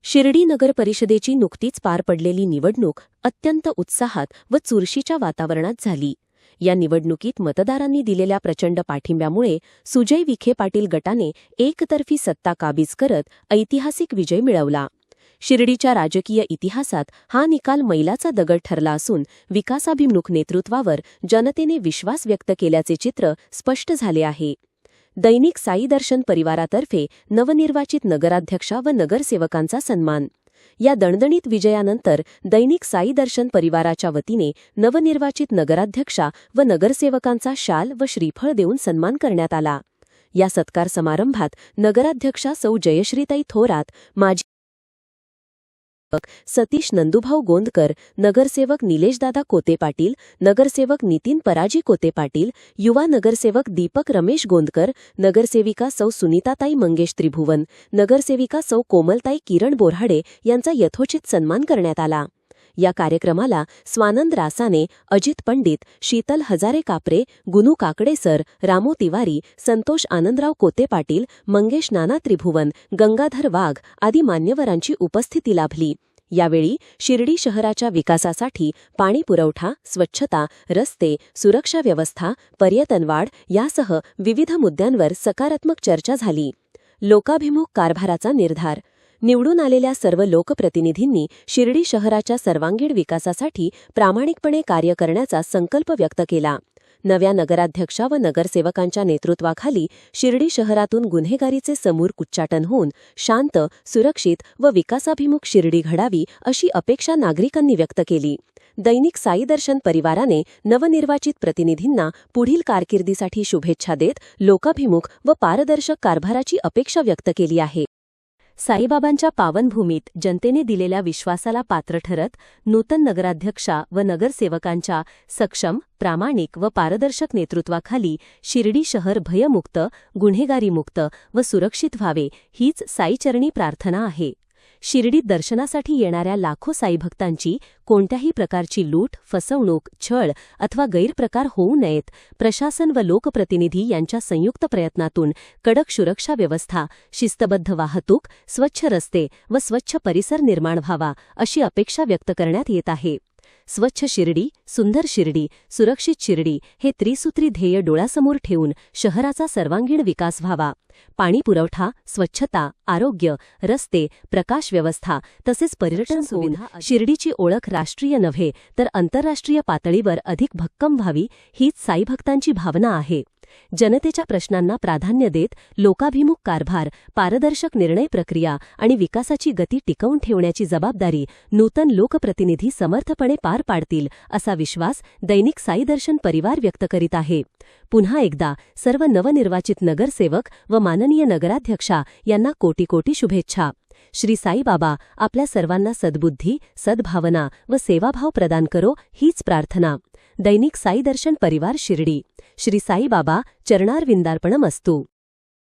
शिर्डी नगर परिषदेची नुकतीच पार पडलेली निवडणूक अत्यंत उत्साहात व चुरशीच्या वातावरणात झाली. या निवडणुकीत मतदारांनी दिलेल्या प्रचंड पाठिंब्यामुळे सुजय विखे पाटील गटाने एकतर्फी सत्ता काबीज करत ऐतिहासिक विजय मिळवला. शिर्डीच्या राजकीय इतिहासात हा निकाल मैलाचा दगड ठरला असून विकासाभिमुख नेतृत्वावर जनतेने विश्वास व्यक्त केल्याचे चित्र स्पष्ट झाले आहे. दैनिक साई दर्शन परिवारातर्फे नवनिर्वाचित नगराध्यक्षा व नगरसेवकांचा सन्मान. या दणदणीत विजयानंतर दैनिक साई दर्शन परिवाराच्या वतीने नवनिर्वाचित नगराध्यक्षा व नगरसेवकांचा शाल व श्रीफळ देऊन सन्मान करण्यात आला. या सत्कार समारंभात नगराध्यक्षा सौ जयश्रीताई थोरात, माजी सतीश नंदुभाऊ गोंदकर, नगरसेवक निलेशदादा कोते पाटील, नगरसेवक नितीन पराजी कोते पाटील, युवा नगरसेवक दीपक रमेश गोंदकर, नगरसेविका सौ सुनीताताई मंगेश त्रिभुवन, नगरसेविका सौ कोमलताई किरण बोऱ्हाडे यांचा यथोचित सन्मान करण्यात आला. या कार्यक्रमाला स्वानंद रासाने, अजित पंडित, शीतल हजारे कापरे, गुनू काकडेसर, रामू तिवारी, संतोष आनंदराव कोते पाटील, मंगेश नाना त्रिभुवन, गंगाधर वाघ आदी मान्यवरांची उपस्थिती लाभली. यावेळी शिर्डी शहराच्या विकासासाठी पाणी पुरवठा, स्वच्छता, रस्ते, सुरक्षा व्यवस्था, पर्यटन वाढ यासह विविध मुद्द्यांवर सकारात्मक चर्चा झाली. लोकाभिमुख कारभाराचा निर्धार. निवडून आलेल्या सर्व लोकप्रतिनिधींनी शिर्डी शहराच्या सर्वांगीण विकासासाठी प्रामाणिकपणे कार्य करण्याचा संकल्प व्यक्त केला. नव्या नगराध्यक्षा व नगरसेवकांच्या नेतृत्वाखाली शिर्डी शहरातून गुन्हेगारीचे समूळ उच्चाटन होऊन शांत, सुरक्षित व विकासाभिमुख शिर्डी घडावी अशी अपेक्षा नागरिकांनी व्यक्त केली. दैनिक साई दर्शन परिवाराने नवनिर्वाचित प्रतिनिधींना पुढील कारकिर्दीसाठी शुभेच्छा देत लोकाभिमुख व पारदर्शक कारभाराची अपेक्षा व्यक्त केली आहे. साईबाबांच्या पावनभूमीत जनतेने दिलेल्या विश्वासाला पात्र ठरत नूतन नगराध्यक्षा व नगरसेवकांच्या सक्षम, प्रामाणिक व पारदर्शक नेतृत्वाखाली शिर्डी शहर भयमुक्त, गुन्हेगारीमुक्त व सुरक्षित व्हावे हीच साईचरणी प्रार्थना आहे. शिर्डीत दर्शनासाठी येणाऱ्या लाखो साईभक्तांची कोणत्याही प्रकारची लूट, फसवणूक, छळ अथवा गैरप्रकार होऊ नयेत. प्रशासन व लोकप्रतिनिधी यांच्या संयुक्त प्रयत्नातून कडक सुरक्षा व्यवस्था, शिस्तबद्ध वाहतूक, स्वच्छ रस्ते व स्वच्छ परिसर निर्माण व्हावा अशी अपेक्षा व्यक्त करण्यात येत आहे. स्वच्छ शिर्डी, सुंदर शिर्डी, सुरक्षित शिर्डी हे त्रिसूत्री ध्येय डोळ्यासमोर ठेवून शहराचा सर्वांगीण विकास व्हावा. पाणी पुरवठा, स्वच्छता, आरोग्य, रस्ते, प्रकाश व्यवस्था तसेच पर्यटन सुविधा शिर्डीची ओळख राष्ट्रीय नव्हे तर आंतरराष्ट्रीय पातळीवर अधिक भक्कम व्हावी हीच साईभक्तांची भावना आहे. जनतेच्या प्रश्नांना प्राधान्य देत लोकाभिमुख कारभार, पारदर्शक निर्णय प्रक्रिया आणि विकासाची गती टिकवून ठेवण्याची जबाबदारी नूतन लोकप्रतिनिधी समर्थपणे पार पाडतील असा विश्वास दैनिक साई दर्शन परिवार व्यक्त करीत आहे. पुन्हा एकदा सर्व नवनिर्वाचित नगरसेवक व माननीय नगराध्यक्षा यांना कोटी कोटी शुभेच्छा. श्री साईबाबा आपल्या सर्वांना सद्बुद्धी, सद्भावना व सेवाभाव प्रदान करो हीच प्रार्थना. दैनिक साई दर्शन परिवार शिर्डी. श्री साईबाबा चरणारविंदार्पणमस्तु.